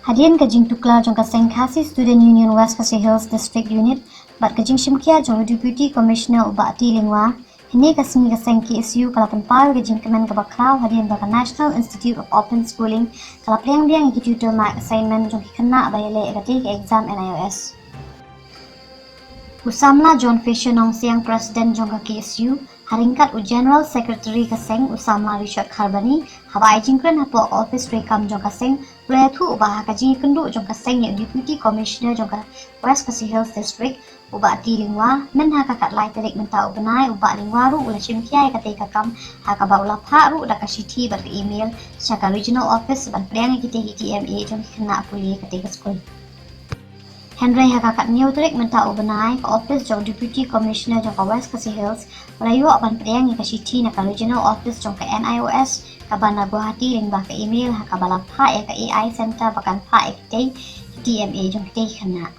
Hadian kajing tukla jong kaseng Khasi Student Union West Khasi Hills District Unit bat kajing shimkia jong Deputy Commissioner Ubati Lingwa hini kasing kaseng KSU kalapan pal kajing kemen kabakrau hadian baka National Institute of Open Schooling kalapliang biang iki tutor mark assignment jong kena bayale ekati ke exam NIOS. Usamla John Fisher nong siang Presiden jongka KSU, haringkat General Secretary kaseng Usamla Richard Kharbani, haba ajingkren hapo office rekam jongka seng, belayatu ubah kaji kendu jongka seng yang Deputy Commissioner jongka West Khasi Hills District, ubah di lingwa, men hakakat lai terik mentau benai ubah lingwa ru ula cimkiai kate kakam, hakaba ula pak ru daka shiti ber email, syaka regional office ban priang kita HTMA jongki kena puli kate ke school. Henry hakakat neutrik mentau benai ke office jong Deputy Commissioner jong ke West Khasi Hills melayu aban priang ke city na ke regional office jong ke NIOS ke bandar Guwahati ring bah ke email hakabala pa ya ke AI center bahkan pa ya ke DMA jong ke kena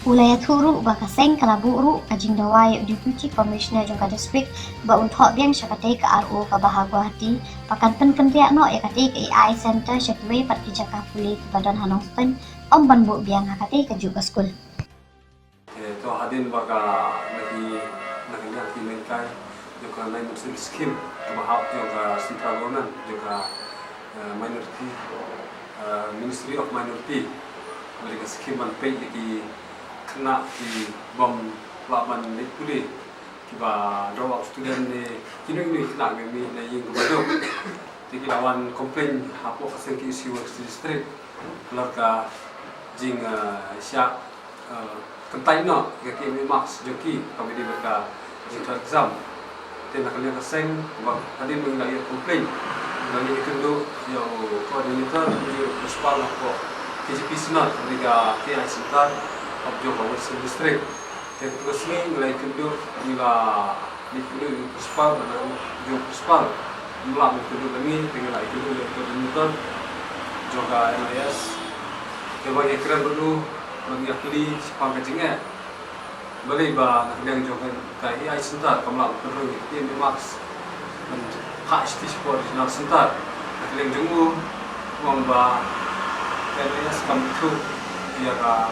ulaya turu bah ke seng kalabu ru kajing dawai Deputy Commissioner jong ke district ba untuk biang syakate ke RO ke bah Guwahati bahkan pen pihak no ya ke AI center syakwe pat kijaka puli ke badan hanong pen Om Banbu biang hakati ke juga school. To hadin baka lagi yang timengkai juga lain musim skim kebahap juga central government juga minority Ministry of Minority mereka skim man pay lagi kena di bom laban ni puli kiba draw student ni kini kena kami na yang kebadok jadi lawan komplain hapo kaseng KSU district keluarga jing syak kentai no ke max joki kami di mereka jing exam dan nak lihat seng bang tadi mengenai komplain mengenai kendo yo koordinator di municipal ko KJP Senat mereka KI Sentar of Johor West District dan terus ni mengenai kendo nila di municipal dan Johor municipal mula kendo kami dengan kendo koordinator juga NIS bagi keren dulu bagi ahli sepang kacingnya boleh bah yang juga KI Sentar kamla perlu tim max dan hak isti sport nasional Sentar yang jenggu mamba KNS kamtu dia ka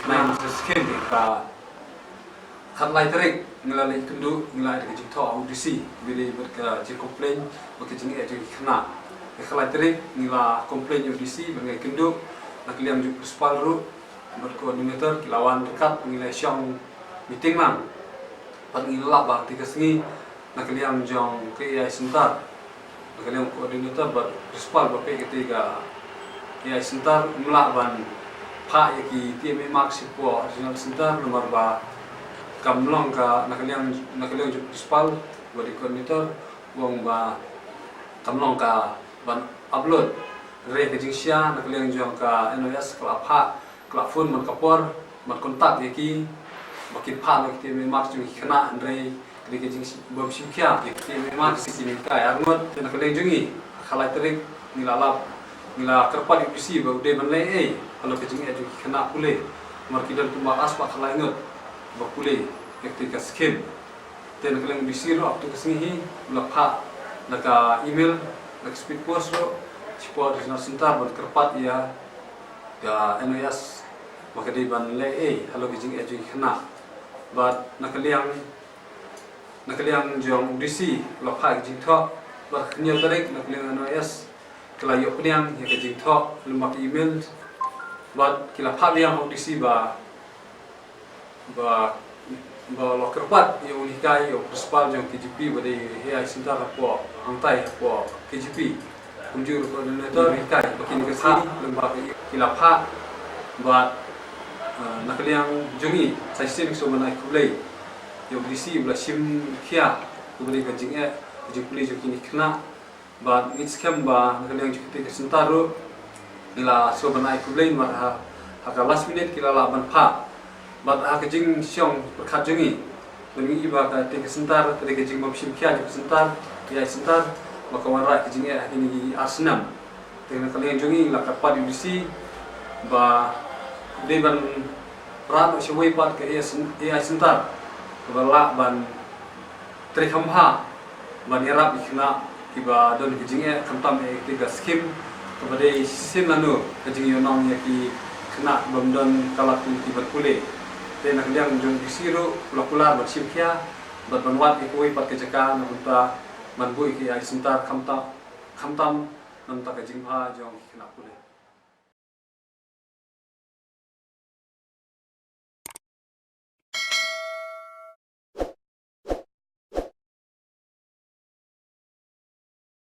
main skim ka khatlai terik ngelalai kendu ngelalai ke jito audisi bila berka je komplain bagi jengi je kena khatlai terik ngila komplain audisi bagi kendu nak liam juga spal ru berkoordinator kilawan dekat ngilai syang meeting lang pat ngilap bah tiga sengi nak liam jong KI Sentar nak liam koordinator ber spal ber ketiga KI Sentar mulak ban pa yaki TMA Max sipo regional Sentar nomor ba kamlong ka nak liam juga spal ber koordinator wong ba kamlong ka ban upload Reh kejing sia nak liang jong ka NOS kelap hak kelap phone man kapor man kontak yaki makin pa nak ti memang jong kena andre kejing bom simkia yaki memang sisi minta arnot nak liang jongi khalai terik nilalap nila kerpat ipisi ba ude man lei kalau kejing jong kena pule mar kidan tumbak aspa khalai ngot ba pule yaki ka skim ten nak liang bisiro up to kesini lap hak naka email nak speed post ro Sport Regional Sentar berkerpat ya NOS maka di ban le halo kijing eju kena but nakaliang jong audisi lokha kijing tho bar khnya tarik nakaliang NOS kelayo peniang ya kijing tho lemak email but kila pha yang audisi ba lokerpat ya unikai yo principal jong KJP bade HI Sentar apo angtai apo KJP kunjur koordinator kai bikin kesini lembaga kilapha buat nak liang jongi saya sini so mana kulai yo bisi bla sim kia kubri kajing kajing kulai jo kini kena buat ni scam ba nak liang jukti ke sentaru ila so mana kulai mar ha last minute kila laban pha buat ha kajing siong berkat jongi mengi iba ka te ke sentar te kajing mam sim kia ke sentar ya sentar maka warak kejing ini Arsenal dengan kalian jongi la kapat UDC ba deban ran syawai pat ke AI Sentar bala ban trikhamha ban irap ikna kiba don kejing kamtam tiga skim kepada sin lanu kejing yonong yaki kena bamdan kalak tibat kule dan nak liang jong bisiru kula bersimkia berbanwat ikui pat kejakan untuk manbui ki ai sentar kamtam namta kejing ha jong kena kule